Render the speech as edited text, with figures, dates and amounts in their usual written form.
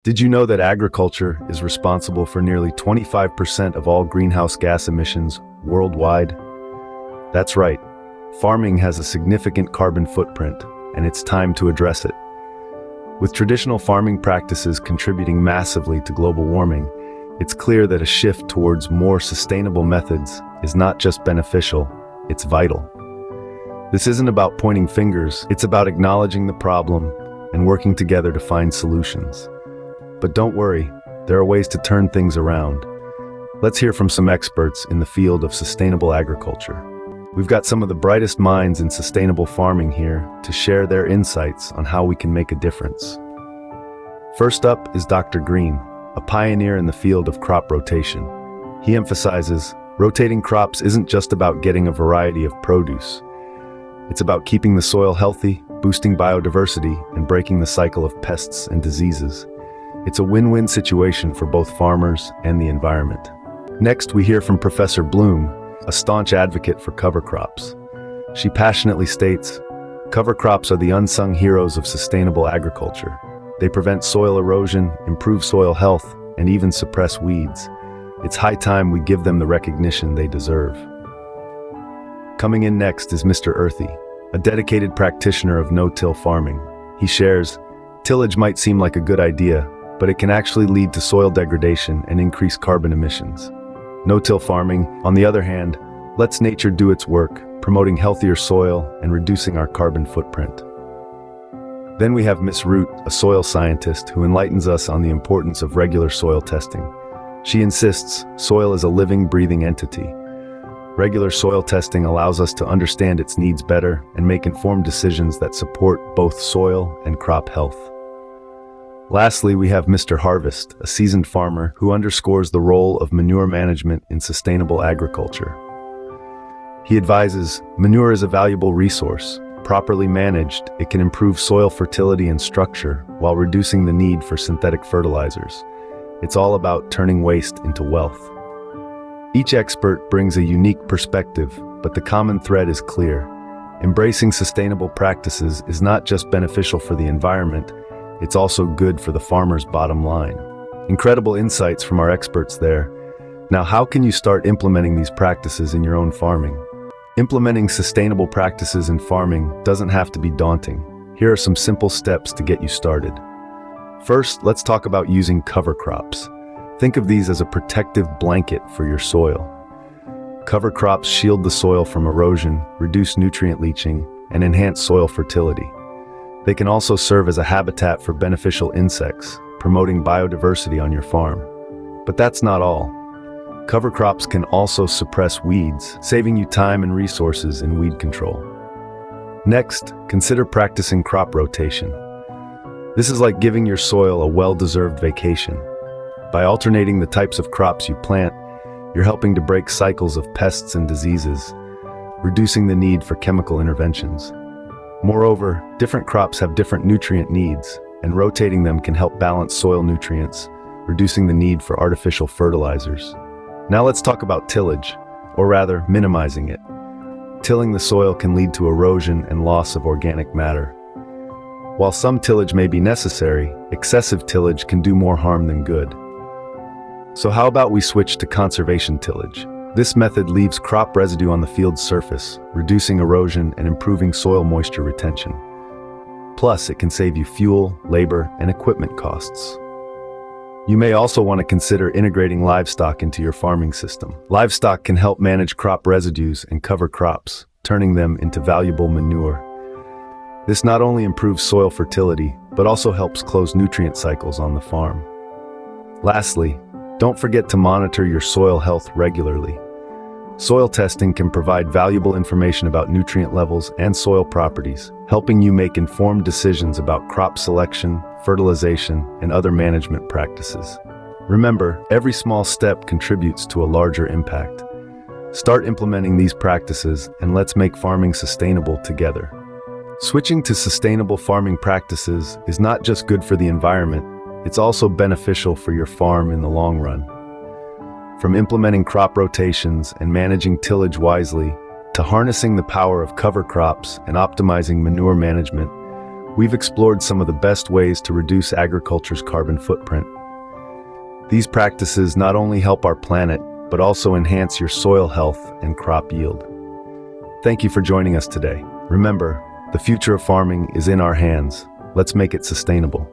Did you know that agriculture is responsible for nearly 25% of all greenhouse gas emissions worldwide? That's right. Farming has a significant carbon footprint, and it's time to address it. With traditional farming practices contributing massively to global warming, it's clear that a shift towards more sustainable methods is not just beneficial, it's vital. This isn't about pointing fingers, it's about acknowledging the problem and working together to find solutions. But don't worry, there are ways to turn things around. Let's hear from some experts in the field of sustainable agriculture. We've got some of the brightest minds in sustainable farming here to share their insights on how we can make a difference. First up is Dr. Green, a pioneer in the field of crop rotation. He emphasizes, rotating crops isn't just about getting a variety of produce. It's about keeping the soil healthy, boosting biodiversity, and breaking the cycle of pests and diseases. It's a win-win situation for both farmers and the environment. Next, we hear from Professor Bloom, a staunch advocate for cover crops. She passionately states, cover crops are the unsung heroes of sustainable agriculture. They prevent soil erosion, improve soil health, and even suppress weeds. It's high time we give them the recognition they deserve. Coming in next is Mr. Earthy, a dedicated practitioner of no-till farming. He shares, tillage might seem like a good idea, but it can actually lead to soil degradation and increase carbon emissions. No-till farming, on the other hand, lets nature do its work, promoting healthier soil and reducing our carbon footprint. Then we have Miss Root, a soil scientist who enlightens us on the importance of regular soil testing. She insists soil is a living, breathing entity. Regular soil testing allows us to understand its needs better and make informed decisions that support both soil and crop health. Lastly, we have Mr. Harvest, a seasoned farmer who underscores the role of manure management in sustainable agriculture. He advises, manure is a valuable resource. Properly managed, it can improve soil fertility and structure while reducing the need for synthetic fertilizers. It's all about turning waste into wealth. Each expert brings a unique perspective, but the common thread is clear. Embracing sustainable practices is not just beneficial for the environment, it's also good for the farmer's bottom line. Incredible insights from our experts there. Now, how can you start implementing these practices in your own farming? Implementing sustainable practices in farming doesn't have to be daunting. Here are some simple steps to get you started. First, let's talk about using cover crops. Think of these as a protective blanket for your soil. Cover crops shield the soil from erosion, reduce nutrient leaching, and enhance soil fertility. They can also serve as a habitat for beneficial insects, promoting biodiversity on your farm. But that's not all. Cover crops can also suppress weeds, saving you time and resources in weed control. Next, consider practicing crop rotation. This is like giving your soil a well-deserved vacation. By alternating the types of crops you plant, you're helping to break cycles of pests and diseases, reducing the need for chemical interventions. Moreover, different crops have different nutrient needs, and rotating them can help balance soil nutrients, reducing the need for artificial fertilizers. Now let's talk about tillage, or rather, minimizing it. Tilling the soil can lead to erosion and loss of organic matter. While some tillage may be necessary, excessive tillage can do more harm than good. So how about we switch to conservation tillage? This method leaves crop residue on the field's surface, reducing erosion and improving soil moisture retention. Plus, it can save you fuel, labor, and equipment costs. You may also want to consider integrating livestock into your farming system. Livestock can help manage crop residues and cover crops, turning them into valuable manure. This not only improves soil fertility, but also helps close nutrient cycles on the farm. Lastly, don't forget to monitor your soil health regularly. Soil testing can provide valuable information about nutrient levels and soil properties, helping you make informed decisions about crop selection, fertilization, and other management practices. Remember, every small step contributes to a larger impact. Start implementing these practices and let's make farming sustainable together. Switching to sustainable farming practices is not just good for the environment, it's also beneficial for your farm in the long run. From implementing crop rotations and managing tillage wisely, to harnessing the power of cover crops and optimizing manure management, we've explored some of the best ways to reduce agriculture's carbon footprint. These practices not only help our planet, but also enhance your soil health and crop yield. Thank you for joining us today. Remember, the future of farming is in our hands. Let's make it sustainable.